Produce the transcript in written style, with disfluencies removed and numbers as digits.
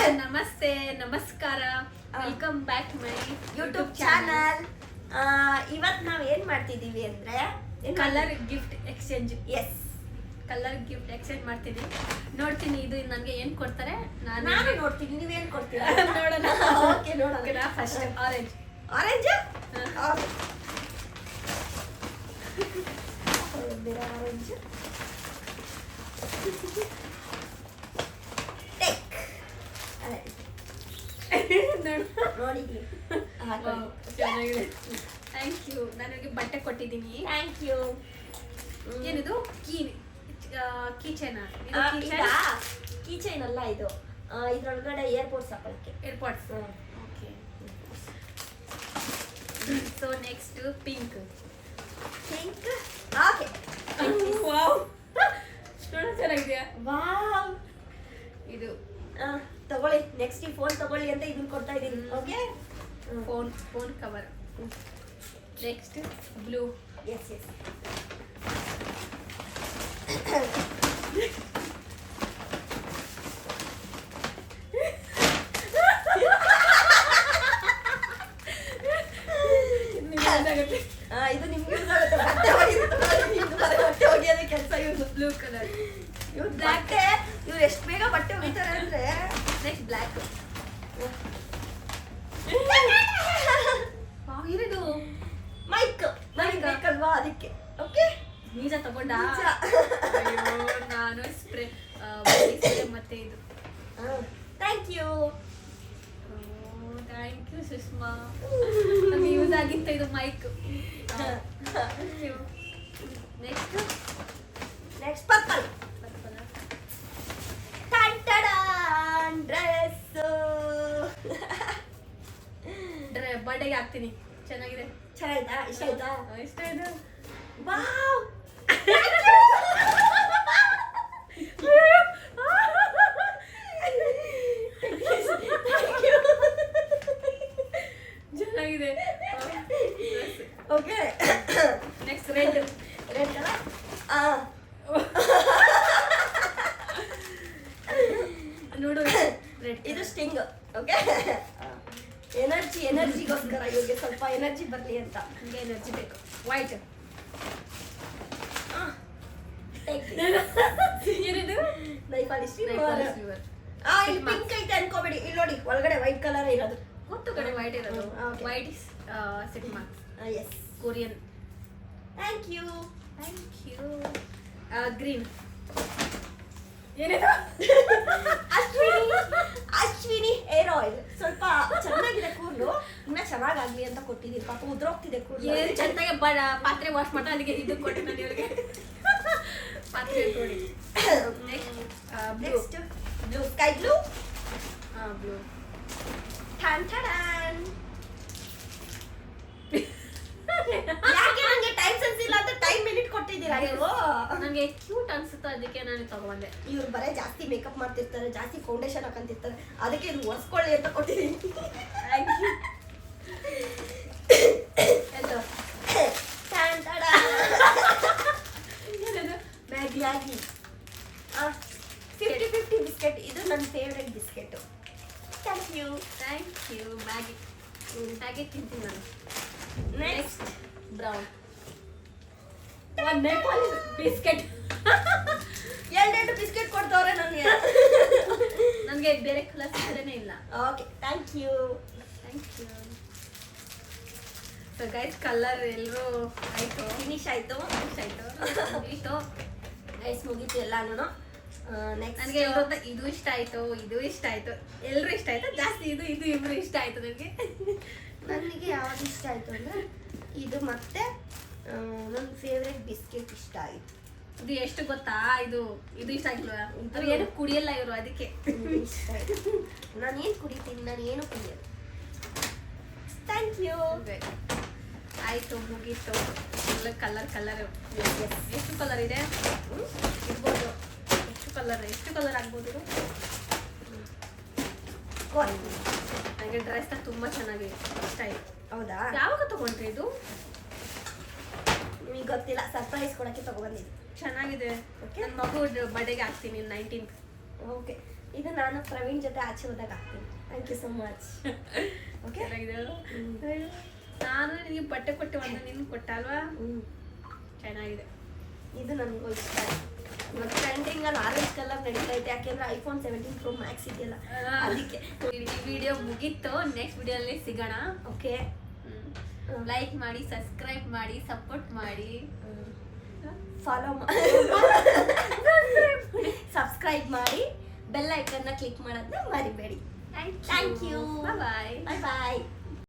ನಮಸ್ತೆ, ನಮಸ್ಕಾರ, welcome back to my YouTube channel. ಇವತ್ತು ನಾವು ಏನು ಮಾಡ್ತಿದ್ದೀವಿ ಅಂದರೆ colour gift exchange. Yes, colour gift exchange ಮಾಡ್ತೀನಿ. ನೋಡ್ತೀನಿ ಇದು ನನಗೆ ಏನು ಕೊಡ್ತಾರೆ. ನಾನು ನೋಡ್ತೀನಿ, ನೀವೇನು ಕೊಡ್ತೀರಾ ನೋಡೋಣ. ಓಕೆ, ನೋಡೋಣ. First orange. ಆರೆಂಜ್ ಆರೆಂಜ್ ನೋಡಿದ್ವಿ. ಚೆನ್ನಾಗಿದೆ, ಥ್ಯಾಂಕ್ ಯು. ನನಗೆ ಬಟ್ಟೆ ಕೊಟ್ಟಿದ್ದೀನಿ. Thank you. ಏನಿದು ಕೀ ಚೈನ್? ಕೀ ಚೈನ್ ಅಲ್ಲ ಇದು, ಇದ್ರೊಳಗಡೆ ಏರ್ಪೋರ್ಟ್ಸ್ ಹಾಕೊಳ್ಳೋಕ್ಕೆ. Earpods. Okay. So next pink. Pink. Okay. Wow, ಚೆನ್ನಾಗಿದೆಯಾ? ವಾವ್, ಇದು ತಗೊಳ್ಳಿ. ನೆಕ್ಸ್ಟ್ ಈ ಫೋನ್ ತಗೊಳ್ಳಿ ಅಂತ ಇದನ್ನ ಕೊಡ್ತಾ ಇದ್ದೀನಿ. Okay, phone cover. Next blue. Yes yes. ಇದು ನಿಮ್ಗೆ ಯೂಸ್ ಆಗುತ್ತೆ. ಬಟ್ಟೆ ಒಗೆಯೋದ ಕೆಲಸ ಇವ್ರು. Blue colour. ಇವ್ರು ಬಟ್ಟೆ ಇವ್ರು ಎಷ್ಟು ಬೇಗ ಬಟ್ಟೆ ಒಗಿತಾರೆ ಅಂದ್ರೆ. Next black. ಇರಿದು ಮೈಕ್ ನನಗೆ ಬೇಕಲ್ವಾ, ಅದಕ್ಕೆ. ಓಕೆ, ನಿಜ ತಗೊಂಡ. ನಾನು ಸ್ಪ್ರೇ ಮತ್ತೆ ಇದು. Thank you. Thank you Sushma. ನಮಗೆ ಯೂಸ್ ಆಗಿತ್ತು ಇದು ಮೈಕ್. Next purple. ಡ್ರೆಸ್ ಬರ್ಡೇಗೆ ಹಾಕ್ತೀನಿ. ಚೆನ್ನಾಗಿದೆ. ಚೆನ್ನಾಯ್ತಾ? ಇಷ್ಟ ಆಯ್ತಾ? ಇಷ್ಟ ಆಯ್ತು. ವಾವ್, ಚೆನ್ನಾಗಿದೆ. Okay. Next red. Red colour. ನೋಡು, ರೆಡ್. ಇದು ಸ್ಟಿಂಗ್. ಓಕೆ, ಎನರ್ಜಿಗೋಸ್ಕರ ಇವ್ರಿಗೆ ಸ್ವಲ್ಪ ಎನರ್ಜಿ ಬರಲಿ ಅಂತ. ಹಂಗೆ ಎನರ್ಜಿ ಬೇಕು. ವೈಟ್. ಏನಿದು? ನೈಫಾಲಿ Liver. ಇಲ್ಲಿ ಪಿಂಕ್ ಐತೆ ಅನ್ಕೋಬೇಡಿ. ಇಲ್ಲಿ ನೋಡಿ, ಒಳಗಡೆ ವೈಟ್ ಕಲರ್ ಇರೋದು. ಗೊತ್ತು ಕಡೆ ವೈಟ್ ಇರೋದು. Okay. White is sheet masks. Yes. Korean. Thank you. Thank you. Green. ಏನಿದು? Ashwini hair oil. ಸ್ವಲ್ಪ ಚೆನ್ನಾಗಿದೆ ಕೂದಲು, ಇನ್ನ ಚೆನ್ನಾಗಾಗ್ಲಿ ಅಂತ ಕೊಟ್ಟಿದ್ದೀನಿ. ಪಾಪ ಉದ್ರೋಗ್ತಿದೆ ಕೂದಲು. ಏನು ಚೆನ್ನಾಗಿ ಪಾತ್ರೆ ವಾಶ್ ಮಾಡ್ತಾ ಅದಕ್ಕೆ ಇದು ಕೊಟ್ಟು ನಾನು ಇವಳಿಗೆ ಪಾತ್ರೆ ಕೊಡಿ. Next blue, sky blue. Blue. ಠಾನ್ ಠಾನ್. ಯಾಕೆ ನಂಗೆ ಟೈಮ್ ಸೆನ್ಸ್ ಇಲ್ಲ ಅಂತ ಟೈಮ್ ಮಿನಿಟ್ ಕೊಟ್ಟಿದ್ದೀರಾ ನೀವು? ನನಗೆ ಕ್ಯೂಟ್ ಅನ್ಸುತ್ತೆ, ಅದಕ್ಕೆ ನಾನು ತಗೊಂಡೆ. ಇವ್ರು ಬರೀ ಜಾಸ್ತಿ ಮೇಕಪ್ ಮಾಡ್ತಿರ್ತಾರೆ, ಜಾಸ್ತಿ ಫೌಂಡೇಶನ್ ಹಾಕಂತಿರ್ತಾರೆ, ಅದಕ್ಕೆ ಇದು ಒರೆಸ್ಕೊಳ್ಳಿ ಅಂತ ಕೊಟ್ಟಿದ್ದೀನಿ. Thank you. ಎಲ್ಲೋ ಠಾನ್ ಠಾನ್. ಮ್ಯಾಗಿ. 50-50 ಬಿಸ್ಕೆಟ್. ಇದು ನನ್ನ favourite biscuit. Thank you. Thank you. Maggi ತಿಂತೀನಿ ನಾನು. Next brown. ಒಂದು ನೇಪಾಳಿ ಬಿಸ್ಕೆಟ್. ಎರಡೆರಡು ಬಿಸ್ಕೆಟ್ ಕೊಡ್ತವ್ರೆ ನನಗೆ. ನನಗೆ ಬೇರೆ ಕಲರ್ ಸಿಗದೇನೆ ಇಲ್ಲ. Okay, thank you. Thank you. So guys, colour ಎಲ್ಲರೂ ಆಯಿತು, ಫಿನಿಶ್ ಆಯಿತು. ಇಷ್ಟು ಗೈಸ್ ಮುಗೀತು ಎಲ್ಲಾನು. ನೆಕ್ಸ್ಟ್ ನನಗೆ ಇದು ಇಷ್ಟ ಆಯಿತು, ಇದು ಇಷ್ಟ ಆಯಿತು, ಎಲ್ಲರೂ ಇಷ್ಟ ಆಯಿತು. ಜಾಸ್ತಿ ಇದು ಇಬ್ಬರು ಇಷ್ಟ ಆಯಿತು ನನಗೆ ಯಾವ್ದು ಇಷ್ಟ ಆಯಿತು ಅಂದರೆ ಇದು, ಮತ್ತೆ ನನ್ನ ಫೇವ್ರೆಟ್ ಬಿಸ್ಕೆಟ್ ಇಷ್ಟ ಆಯಿತು. ಇದು ಎಷ್ಟು ಗೊತ್ತಾ? ಇದು ಇಷ್ಟ ಆಗಿಲ್ವಾ? ಇದು ಏನು ಕುಡಿಯಲ್ಲ ಇವರು, ಅದಕ್ಕೆ ಇಷ್ಟ ಆಯಿತು. ನಾನು ಏನು ಕುಡಿತೀನಿ? ನಾನು ಏನು ಕುಡಿಯಲ್ಲ. Thank you. ಆಯಿತು, ಮುಗೀತು. ಎಲ್ಲ ಕಲರ್. ಎಷ್ಟು ಕಲರ್ ಇದೆ ಇರ್ಬೋದು? ಎಷ್ಟು ಕಲರ್ ಆಗ್ಬೋದು? ನನಗೆ ಡ್ರೆಸ್ ತುಂಬ ಚೆನ್ನಾಗಿ ಇಷ್ಟ ಆಯಿತು. ಹೌದಾ? ಯಾವಾಗ ತಗೊಂಡ್ರಿ ಇದು? ನಿಮಗೆ ಗೊತ್ತಿಲ್ಲ, ಸರ್ಪ್ರೈಸ್ ಕೊಡೋಕ್ಕೆ ತಗೊಬಂದಿದ್ದು. ಚೆನ್ನಾಗಿದೆ. ನನ್ನ ಮಗು ಬರ್ಡೇಗೆ ಹಾಕ್ತೀನಿ 19th. ಓಕೆ, ಇದು ನಾನು ಪ್ರವೀಣ್ ಜೊತೆ ಆಚೆ ಹೋದಾಗ ಹಾಕ್ತೀನಿ. Thank you so much. Okay, ನಾನು ನಿನಗೆ ಬಟ್ಟೆ ಕೊಟ್ಟೆ, ಒಂದು ನಿನ್ಗೆ ಕೊಟ್ಟ ಅಲ್ವಾ? ಚೆನ್ನಾಗಿದೆ. ಇದು ನನಗೂ ಇಷ್ಟ. ಇವಾಗ ಟ್ರೆಂಡಿಂಗ್ ಅಲ್ಲಿ ಆರೆಂಜ್ ಕಲರ್ ನಡೀತಾ ಇದೆ, ಯಾಕೆಂದ್ರೆ ಐಫೋನ್ 17 Pro Max ಇದೆಯಲ್ಲ ಅದಕ್ಕೆ. ಈ ವಿಡಿಯೋ ಮುಗೀತು, ನೆಕ್ಸ್ಟ್ ವಿಡಿಯೋಲ್ಲಿ ಸಿಗೋಣ. ಓಕೆ, ಲೈಕ್ ಮಾಡಿ, ಸಬ್ಸ್ಕ್ರೈಬ್ ಮಾಡಿ, ಸಪೋರ್ಟ್ ಮಾಡಿ, ಫಾಲೋ ಸಬ್ಸ್ಕ್ರೈಬ್ ಮಾಡಿ, ಬೆಲ್ ಐಕನ್ನ ಕ್ಲಿಕ್ ಮಾಡೋದನ್ನ ಮರಿಬೇಡಿ. Thank you. Bye. Bye bye.